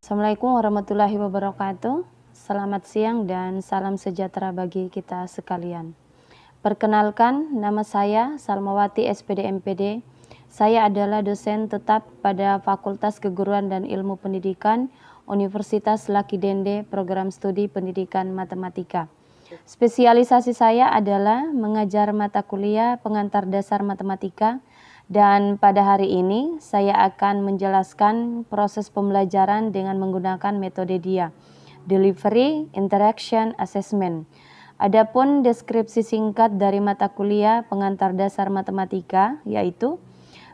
Assalamualaikum warahmatullahi wabarakatuh. Selamat siang dan salam sejahtera bagi kita sekalian. Perkenalkan, nama saya Salmawati SPD MPD. Saya adalah dosen tetap pada Fakultas Keguruan dan Ilmu Pendidikan Universitas Laki Dende, Program Studi Pendidikan Matematika. Spesialisasi saya adalah mengajar mata kuliah pengantar dasar matematika. Dan pada hari ini saya akan menjelaskan proses pembelajaran dengan menggunakan metode DIA, Delivery Interaction Assessment. Adapun deskripsi singkat dari mata kuliah pengantar dasar matematika, yaitu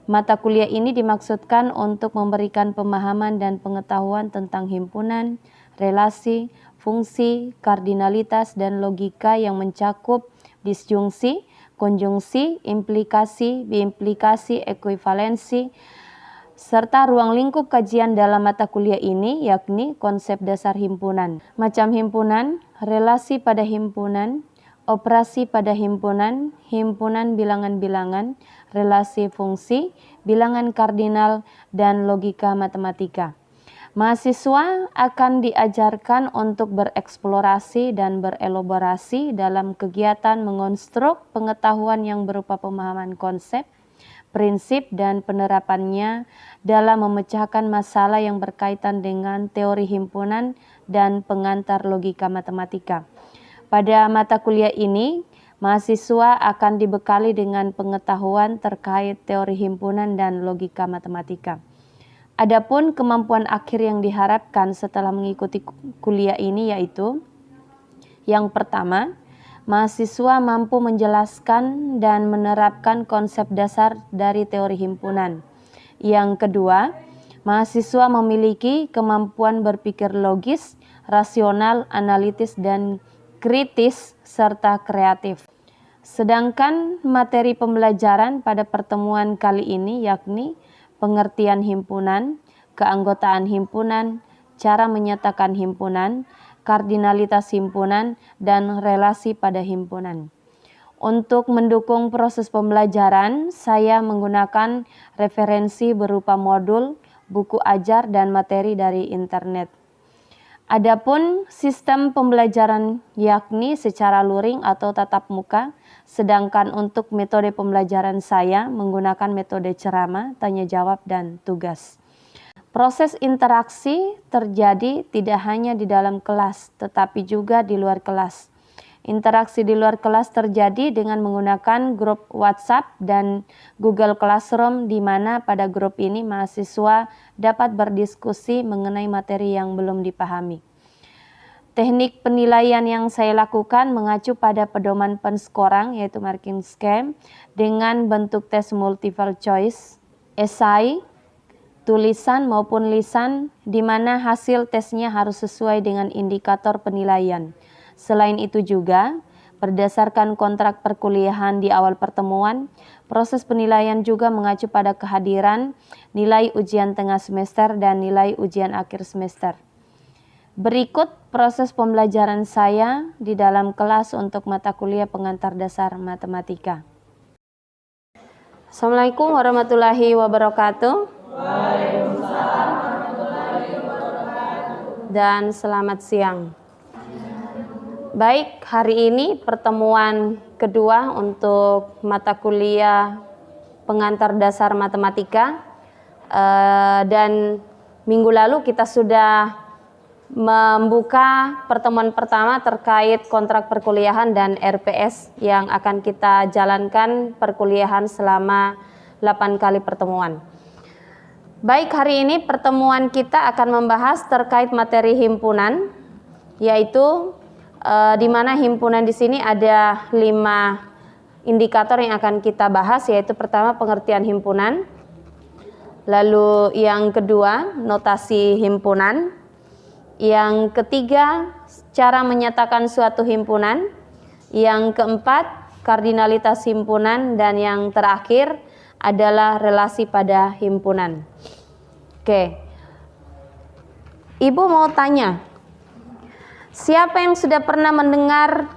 mata kuliah ini dimaksudkan untuk memberikan pemahaman dan pengetahuan tentang himpunan, relasi, fungsi, kardinalitas, dan logika yang mencakup disjungsi, konjungsi, implikasi, biimplikasi, ekuivalensi, serta ruang lingkup kajian dalam mata kuliah ini yakni konsep dasar himpunan, macam himpunan, relasi pada himpunan, operasi pada himpunan, himpunan bilangan-bilangan, relasi fungsi, bilangan kardinal, dan logika matematika. Mahasiswa akan diajarkan untuk bereksplorasi dan berelaborasi dalam kegiatan mengonstruk pengetahuan yang berupa pemahaman konsep, prinsip, dan penerapannya dalam memecahkan masalah yang berkaitan dengan teori himpunan dan pengantar logika matematika. Pada mata kuliah ini, mahasiswa akan dibekali dengan pengetahuan terkait teori himpunan dan logika matematika. Adapun kemampuan akhir yang diharapkan setelah mengikuti kuliah ini yaitu: yang pertama, mahasiswa mampu menjelaskan dan menerapkan konsep dasar dari teori himpunan. Yang kedua, mahasiswa memiliki kemampuan berpikir logis, rasional, analitis, dan kritis, serta kreatif. Sedangkan materi pembelajaran pada pertemuan kali ini yakni pengertian himpunan, keanggotaan himpunan, cara menyatakan himpunan, kardinalitas himpunan, dan relasi pada himpunan. Untuk mendukung proses pembelajaran, saya menggunakan referensi berupa modul, buku ajar, dan materi dari internet. Adapun sistem pembelajaran yakni secara luring atau tatap muka, sedangkan untuk metode pembelajaran saya menggunakan metode ceramah, tanya jawab, dan tugas. Proses interaksi terjadi tidak hanya di dalam kelas, tetapi juga di luar kelas. Interaksi di luar kelas terjadi dengan menggunakan grup WhatsApp dan Google Classroom, di mana pada grup ini mahasiswa dapat berdiskusi mengenai materi yang belum dipahami. Teknik penilaian yang saya lakukan mengacu pada pedoman penskorang, yaitu marking scheme, dengan bentuk tes multiple choice, esai, tulisan maupun lisan, di mana hasil tesnya harus sesuai dengan indikator penilaian. Selain itu juga, berdasarkan kontrak perkuliahan di awal pertemuan, proses penilaian juga mengacu pada kehadiran nilai ujian tengah semester dan nilai ujian akhir semester. Berikut proses pembelajaran saya di dalam kelas untuk mata kuliah pengantar dasar matematika. Assalamualaikum warahmatullahi wabarakatuh. Waalaikumsalam warahmatullahi wabarakatuh. Dan selamat siang. Baik, hari ini pertemuan kedua untuk mata kuliah pengantar dasar matematika, dan minggu lalu kita sudah membuka pertemuan pertama terkait kontrak perkuliahan dan RPS yang akan kita jalankan perkuliahan selama 8 kali pertemuan. Baik, hari ini pertemuan kita akan membahas terkait materi himpunan, yaitu di mana himpunan di sini ada 5 indikator yang akan kita bahas, yaitu pertama pengertian himpunan, lalu yang kedua notasi himpunan, yang ketiga cara menyatakan suatu himpunan, yang keempat kardinalitas himpunan, dan yang terakhir adalah relasi pada himpunan. Oke. Ibu mau tanya, siapa yang sudah pernah mendengar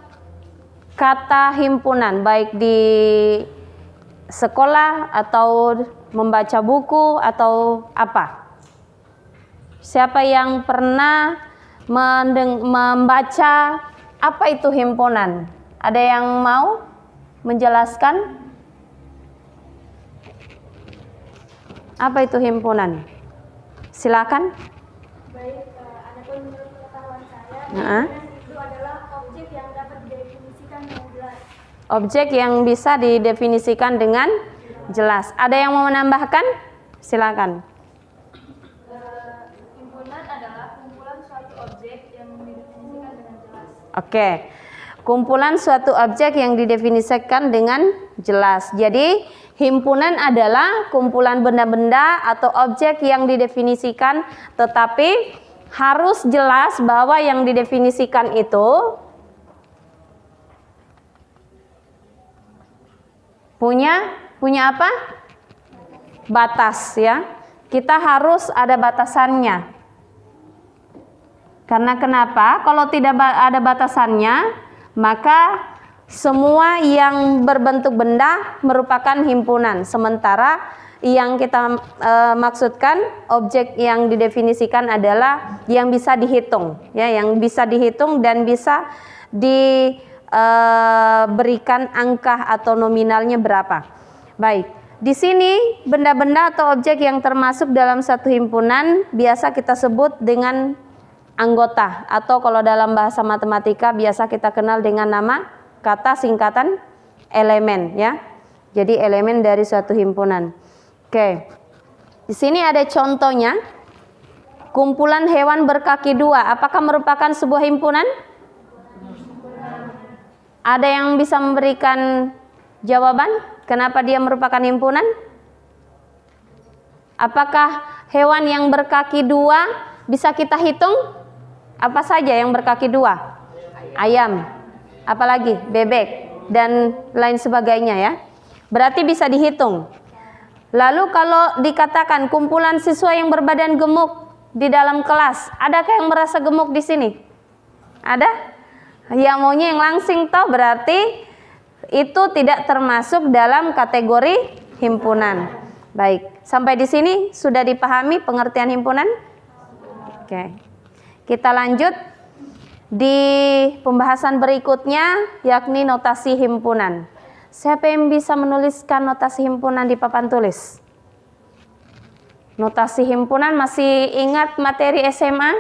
kata himpunan, baik di sekolah atau membaca buku atau apa? Siapa yang pernah membaca apa itu himpunan? Ada yang mau menjelaskan? Apa itu himpunan? Silakan. Baik, adapun menurut pengetahuan saya, itu adalah objek yang dapat didefinisikan dengan jelas. Objek yang bisa didefinisikan dengan jelas. Ada yang mau menambahkan? Silakan. Himpunan adalah kumpulan suatu objek yang didefinisikan dengan jelas. Oke. Kumpulan suatu objek yang didefinisikan dengan jelas. Jadi, himpunan adalah kumpulan benda-benda atau objek yang didefinisikan, tetapi harus jelas bahwa yang didefinisikan itu punya apa? Batas, ya. Kita harus ada batasannya. Karena kenapa? Kalau tidak ada batasannya, maka semua yang berbentuk benda merupakan himpunan. Sementara yang kita maksudkan objek yang didefinisikan adalah yang bisa dihitung, ya, yang bisa dihitung dan bisa diberikan angka atau nominalnya berapa. Baik, di sini benda-benda atau objek yang termasuk dalam satu himpunan biasa kita sebut dengan anggota, atau kalau dalam bahasa matematika biasa kita kenal dengan nama kata singkatan elemen, ya. Jadi elemen dari suatu himpunan. Oke. Di sini ada contohnya. Kumpulan hewan berkaki dua, apakah merupakan sebuah himpunan? Ada yang bisa memberikan jawaban kenapa dia merupakan himpunan? Apakah hewan yang berkaki dua bisa kita hitung? Apa saja yang berkaki dua? Ayam, apalagi bebek dan lain sebagainya, ya. Berarti bisa dihitung. Lalu kalau dikatakan kumpulan siswa yang berbadan gemuk di dalam kelas, adakah yang merasa gemuk di sini? Ada? Yang maunya yang langsing toh, berarti itu tidak termasuk dalam kategori himpunan. Baik, sampai di sini sudah dipahami pengertian himpunan? Oke. Kita lanjut di pembahasan berikutnya, yakni notasi himpunan. Siapa yang bisa menuliskan notasi himpunan di papan tulis? Notasi himpunan, masih ingat materi SMA?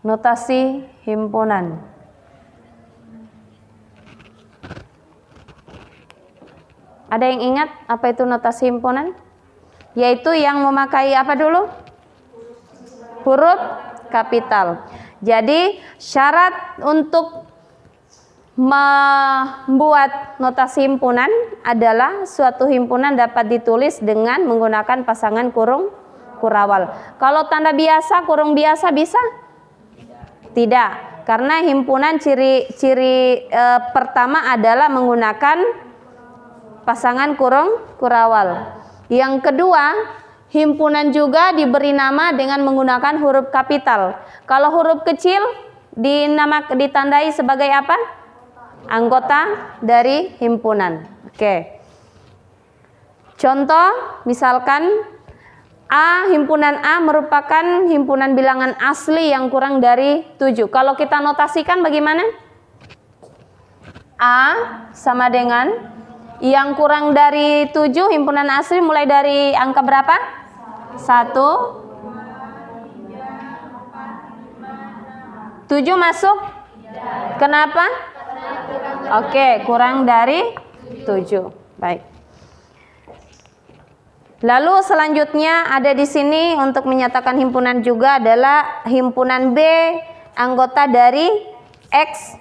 Notasi himpunan. Ada yang ingat apa itu notasi himpunan? Yaitu yang memakai apa dulu? Huruf kapital. Jadi syarat untuk membuat notasi himpunan adalah suatu himpunan dapat ditulis dengan menggunakan pasangan kurung kurawal. Kalau tanda biasa, kurung biasa bisa? Tidak, karena himpunan ciri pertama adalah menggunakan pasangan kurung kurawal. Yang kedua, himpunan juga diberi nama dengan menggunakan huruf kapital. Kalau huruf kecil ditandai sebagai apa? Anggota dari himpunan. Oke. Contoh, misalkan himpunan A merupakan himpunan bilangan asli yang kurang dari 7. Kalau kita notasikan bagaimana? A sama dengan yang kurang dari 7, himpunan asli mulai dari angka berapa? 1, 7 masuk? Kenapa? Oke, kurang dari 7. Baik. Lalu selanjutnya ada di sini untuk menyatakan himpunan juga adalah himpunan B anggota dari X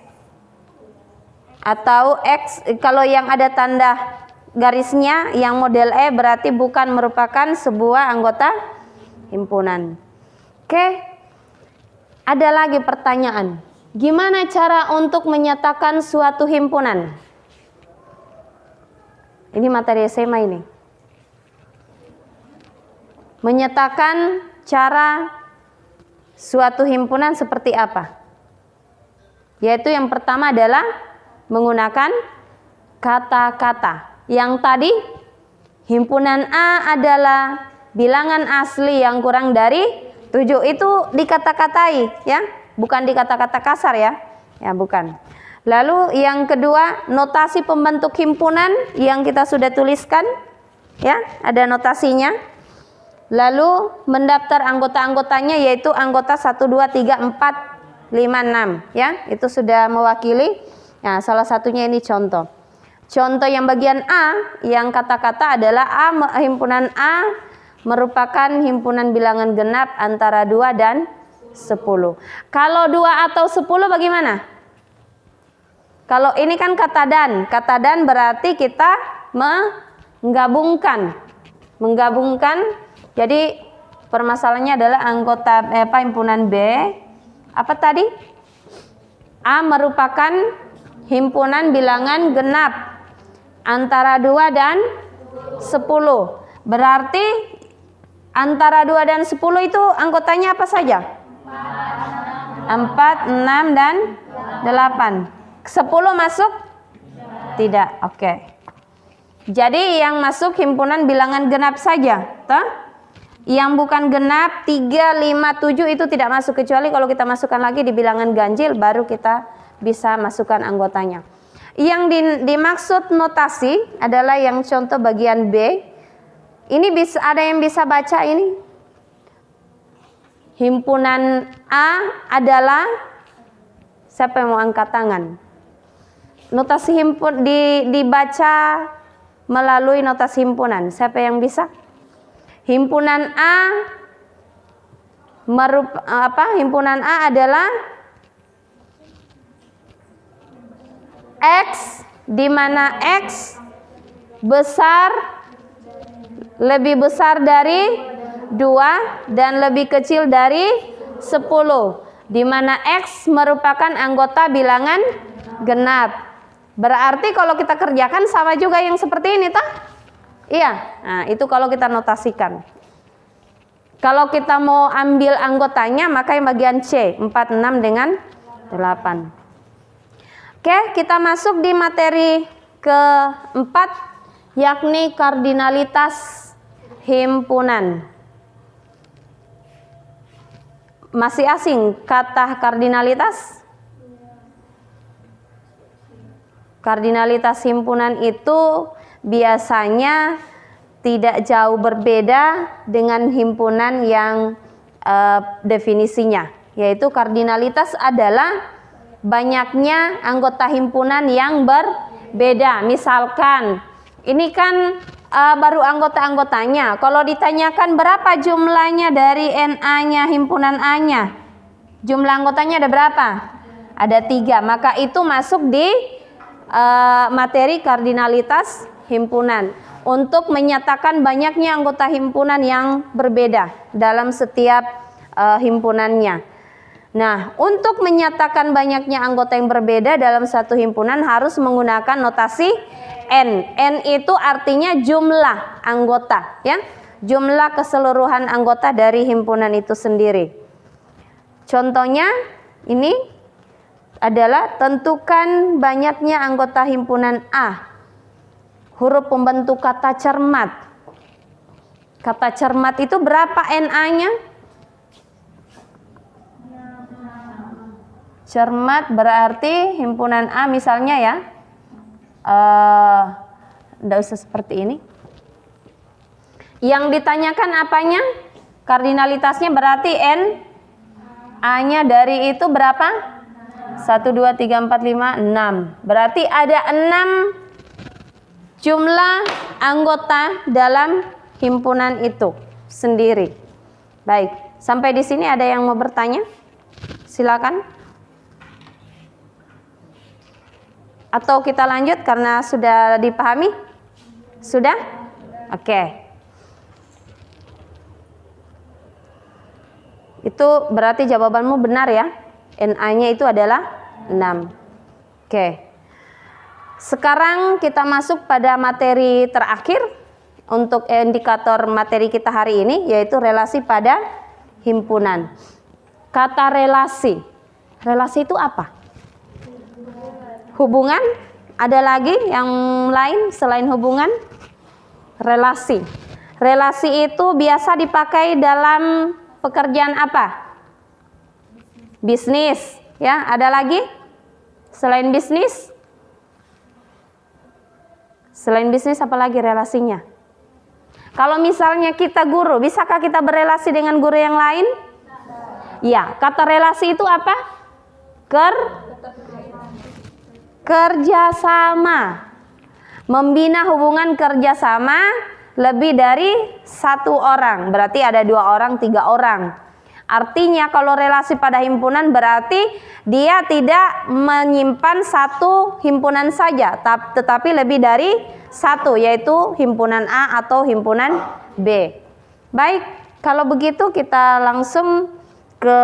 atau X, kalau yang ada tanda garisnya yang model E berarti bukan merupakan sebuah anggota himpunan. Oke. Ada lagi pertanyaan. Gimana cara untuk menyatakan suatu himpunan? Ini materi SMA ini. Menyatakan cara suatu himpunan seperti apa? Yaitu yang pertama adalah menggunakan kata-kata. Yang tadi, himpunan A adalah bilangan asli yang kurang dari 7, itu dikata-katai ya, bukan dikata-kata kasar ya. Ya, bukan. Lalu yang kedua, notasi pembentuk himpunan yang kita sudah tuliskan ya, ada notasinya. Lalu mendaftar anggota-anggotanya, yaitu anggota 1, 2, 3, 4, 5, 6 ya, itu sudah mewakili. Nah, salah satunya ini contoh. Contoh yang bagian A, yang kata-kata adalah himpunan A merupakan himpunan bilangan genap antara 2 dan 10. Kalau 2 atau 10 bagaimana? Kalau ini kan kata dan berarti kita menggabungkan. Jadi permasalahannya adalah anggota himpunan B. Apa tadi? A merupakan himpunan bilangan genap antara 2 dan 10. Berarti antara 2 dan 10 itu anggotanya apa saja? 4, 6, dan 8. 10 masuk? Tidak. Oke. Jadi yang masuk himpunan bilangan genap saja, toh? Yang bukan genap 3, 5, 7 itu tidak masuk, kecuali kalau kita masukkan lagi di bilangan ganjil baru kita bisa masukkan anggotanya. Yang dimaksud notasi adalah yang contoh bagian B. Ini bisa, ada yang bisa baca ini? Himpunan A adalah, siapa yang mau angkat tangan? Notasi dibaca melalui notasi himpunan. Siapa yang bisa? Himpunan A himpunan A adalah X, di mana X lebih besar dari 2 dan lebih kecil dari 10, di mana X merupakan anggota bilangan genap. Berarti kalau kita kerjakan sama juga yang seperti ini toh? Iya. Nah, itu kalau kita notasikan. Kalau kita mau ambil anggotanya, maka yang bagian C, 4, 6 dengan 8. Oke, kita masuk di materi keempat, yakni kardinalitas himpunan. Masih asing kata kardinalitas? Kardinalitas himpunan itu biasanya tidak jauh berbeda dengan himpunan yang definisinya, yaitu kardinalitas adalah banyaknya anggota himpunan yang berbeda. Misalkan ini kan baru anggota-anggotanya. Kalau ditanyakan berapa jumlahnya dari NA-nya, himpunan A-nya, jumlah anggotanya ada berapa? Ada 3. Maka itu masuk di materi kardinalitas himpunan untuk menyatakan banyaknya anggota himpunan yang berbeda dalam setiap himpunannya. Nah, untuk menyatakan banyaknya anggota yang berbeda dalam satu himpunan harus menggunakan notasi N. N itu artinya jumlah anggota, ya, jumlah keseluruhan anggota dari himpunan itu sendiri. Contohnya ini adalah tentukan banyaknya anggota himpunan A. Huruf pembentuk kata cermat. Kata cermat itu berapa NA-nya? Cermat berarti himpunan A misalnya ya. Tidak usah seperti ini. Yang ditanyakan apanya? Kardinalitasnya berarti N. A-nya dari itu berapa? 1, 2, 3, 4, 5, 6. Berarti ada 6 jumlah anggota dalam himpunan itu sendiri. Baik, sampai di sini ada yang mau bertanya? Silakan. Atau kita lanjut karena sudah dipahami? Sudah? Oke. Itu berarti jawabanmu benar ya. NA-nya itu adalah 6. Oke. Sekarang kita masuk pada materi terakhir, untuk indikator materi kita hari ini, yaitu relasi pada himpunan. Kata relasi. Relasi itu apa? Hubungan? Ada lagi yang lain selain hubungan? Relasi. Relasi itu biasa dipakai dalam pekerjaan apa? Bisnis. Ya, ada lagi? Selain bisnis? Selain bisnis apa lagi relasinya? Kalau misalnya kita guru, bisakah kita berelasi dengan guru yang lain? Ya, kata relasi itu apa? Kerjasama. Membina hubungan kerjasama lebih dari satu orang. Berarti ada 2 orang, 3 orang. Artinya kalau relasi pada himpunan berarti dia tidak menyimpan satu himpunan saja, tetapi lebih dari satu, yaitu himpunan A atau himpunan B. Baik, kalau begitu kita langsung ke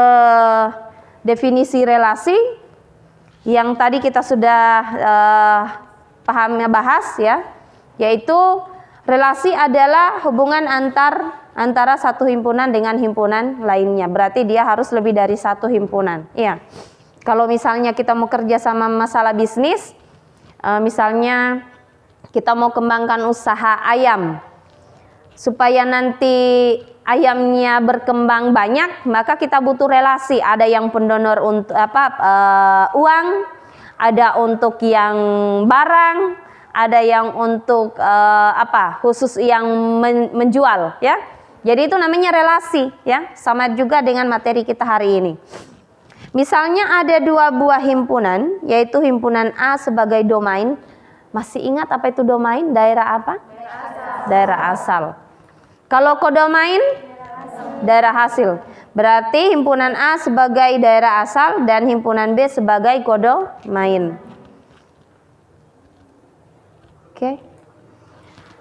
definisi relasi yang tadi kita sudah bahas ya, yaitu relasi adalah hubungan antara satu himpunan dengan himpunan lainnya. Berarti dia harus lebih dari satu himpunan. Iya. Kalau misalnya kita mau kerja sama masalah bisnis, misalnya kita mau kembangkan usaha ayam, supaya nanti ayamnya berkembang banyak, maka kita butuh relasi. Ada yang pendonor untuk uang, ada untuk yang barang, ada yang untuk khusus yang menjual, ya. Jadi itu namanya relasi, ya. Sama juga dengan materi kita hari ini. Misalnya ada 2 buah himpunan, yaitu himpunan A sebagai domain. Masih ingat apa itu domain? Daerah apa? Daerah asal. Kalau kodomain? Daerah hasil. Berarti himpunan A sebagai daerah asal dan himpunan B sebagai kodomain. Oke.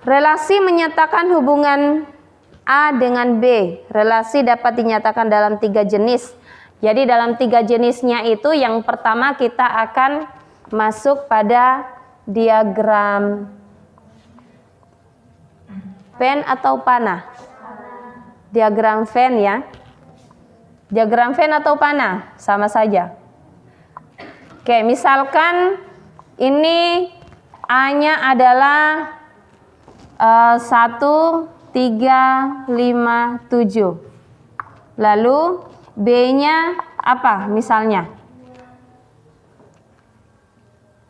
Relasi menyatakan hubungan A dengan B. Relasi dapat dinyatakan dalam 3 jenis. Jadi dalam 3 jenisnya itu yang pertama kita akan masuk pada diagram Venn atau panah? Diagram Venn ya. Diagram Venn atau panah? Sama saja. Oke, misalkan ini A-nya adalah 1, 3, 5, 7. Lalu B-nya apa misalnya?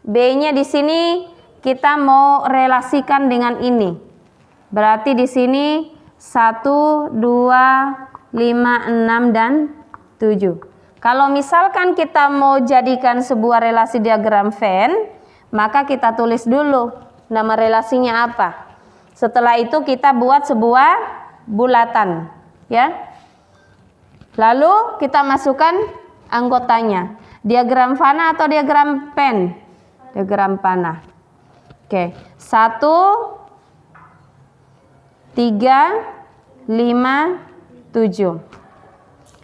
B-nya di sini kita mau relasikan dengan ini. Berarti di sini 1, 2, 5, 6, dan 7. Kalau misalkan kita mau jadikan sebuah relasi diagram Venn, maka kita tulis dulu nama relasinya apa. Setelah itu kita buat sebuah bulatan, ya. Lalu kita masukkan anggotanya. Diagram panah atau diagram pen? Diagram panah. Oke, 1, 3, 5, 7.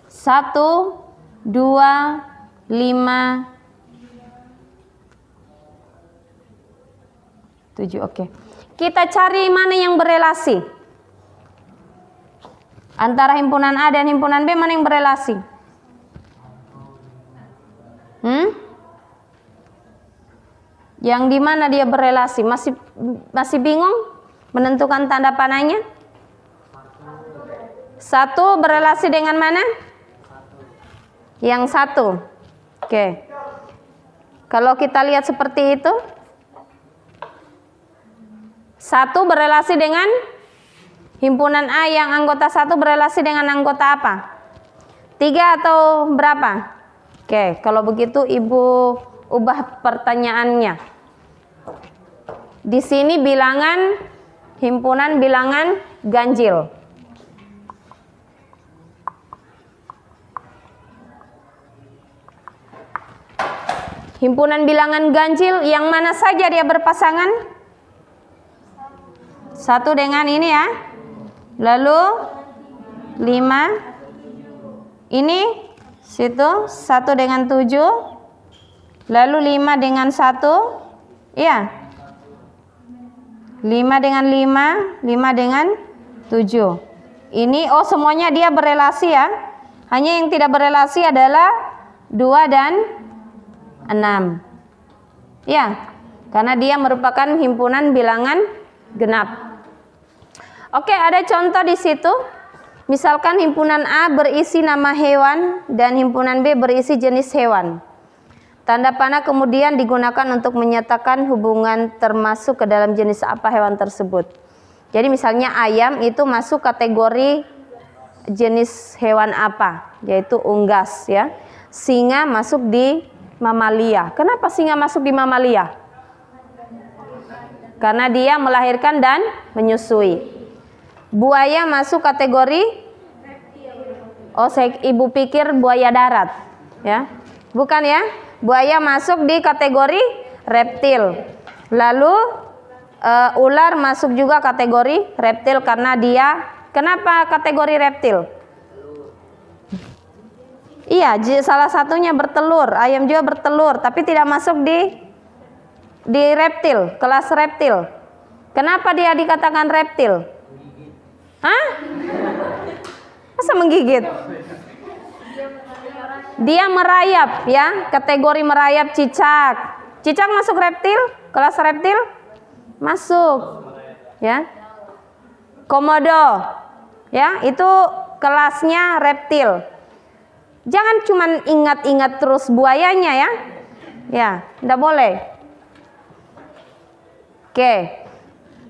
1, 2, 5, 7. Oke. Kita cari mana yang berelasi. Antara himpunan A dan himpunan B mana yang berelasi? Yang di mana dia berelasi? Masih bingung menentukan tanda panahnya? 1 berelasi dengan mana? Yang 1. Oke. Kalau kita lihat seperti itu, 1 berelasi dengan himpunan A, yang anggota 1 berelasi dengan anggota apa? 3 atau berapa? Oke, kalau begitu Ibu ubah pertanyaannya. Di sini bilangan himpunan bilangan ganjil. Himpunan bilangan ganjil yang mana saja dia berpasangan? 1 dengan ini ya. Lalu 5. Ini situ 1 dengan 7. Lalu 5 dengan 1. Iya. 5 dengan 5, 5 dengan 7. Ini semuanya dia berelasi ya. Hanya yang tidak berelasi adalah 2 dan 6. Ya, karena dia merupakan himpunan bilangan genap. Oke, ada contoh di situ. Misalkan himpunan A berisi nama hewan dan himpunan B berisi jenis hewan. Tanda panah kemudian digunakan untuk menyatakan hubungan termasuk ke dalam jenis apa hewan tersebut. Jadi misalnya ayam itu masuk kategori jenis hewan apa, yaitu unggas ya. Singa masuk di mamalia. Kenapa singa masuk di mamalia? Karena dia melahirkan dan menyusui. Buaya masuk kategori ibu pikir buaya darat ya. Bukan ya. Buaya masuk di kategori reptil. Lalu ular masuk juga kategori reptil karena dia, kenapa kategori reptil? Iya, salah satunya bertelur. Ayam juga bertelur, tapi tidak masuk di reptil, kelas reptil. Kenapa dia dikatakan reptil? Hah? Masa menggigit? Dia merayap ya, kategori merayap. Cicak. Cicak masuk reptil, kelas reptil? Masuk. Ya. Komodo. Ya, itu kelasnya reptil. Jangan cuman ingat-ingat terus buayanya ya. Ya, enggak boleh. Oke.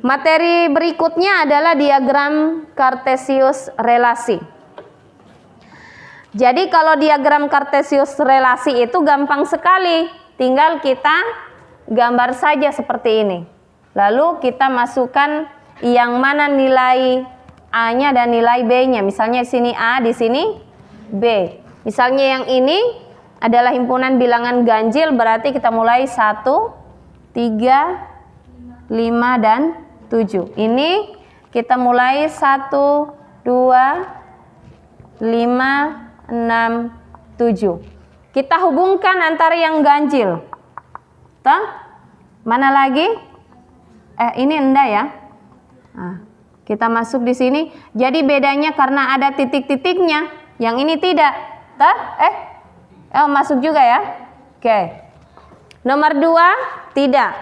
Materi berikutnya adalah diagram Kartesius relasi. Jadi kalau diagram Kartesius relasi itu gampang sekali. Tinggal kita gambar saja seperti ini. Lalu kita masukkan yang mana nilai A-nya dan nilai B-nya. Misalnya di sini A, di sini B. Misalnya yang ini adalah himpunan bilangan ganjil, berarti kita mulai 1, 3, 5, dan 7. Ini kita mulai 1, 2, 5, 6, 7. Kita hubungkan antara yang ganjil. Tuh? Mana lagi? Ini enggak ya? Nah, kita masuk di sini. Jadi bedanya karena ada titik-titiknya. Yang ini tidak. Tuh? Masuk juga ya? Oke. Nomor 2 tidak.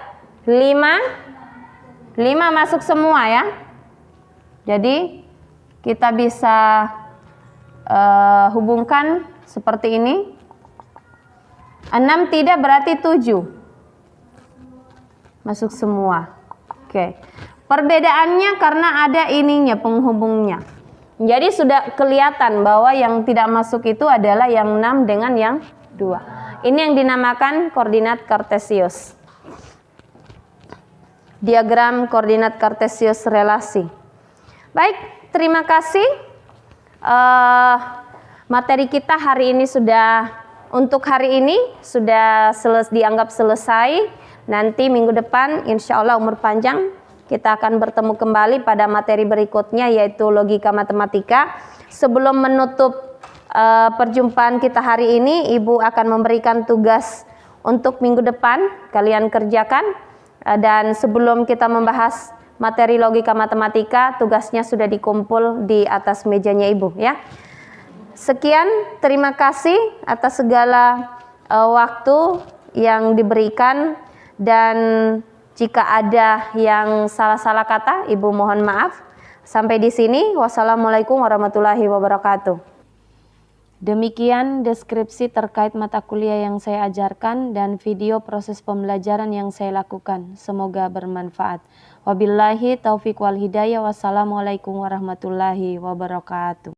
5 masuk semua ya. Jadi kita bisa hubungkan seperti ini. 6 tidak berarti 7 masuk semua. Oke. Perbedaannya karena ada ininya, penghubungnya. Jadi sudah kelihatan bahwa yang tidak masuk itu adalah yang 6 dengan yang 2. Ini yang dinamakan koordinat Kartesius. Diagram koordinat Kartesius relasi. Baik, terima kasih. Materi kita hari ini untuk hari ini sudah dianggap selesai. Nanti minggu depan insya Allah umur panjang kita akan bertemu kembali pada materi berikutnya, yaitu logika matematika. Sebelum menutup perjumpaan kita hari ini, Ibu akan memberikan tugas untuk minggu depan kalian kerjakan. Dan sebelum kita membahas materi logika matematika, tugasnya sudah dikumpul di atas mejanya Ibu ya. Sekian, terima kasih atas segala waktu yang diberikan, dan jika ada yang salah-salah kata, Ibu mohon maaf. Sampai di sini, wassalamualaikum warahmatullahi wabarakatuh. Demikian deskripsi terkait mata kuliah yang saya ajarkan dan video proses pembelajaran yang saya lakukan. Semoga bermanfaat. Wabillahi taufiq wal hidayah. Wassalamualaikum warahmatullahi wabarakatuh.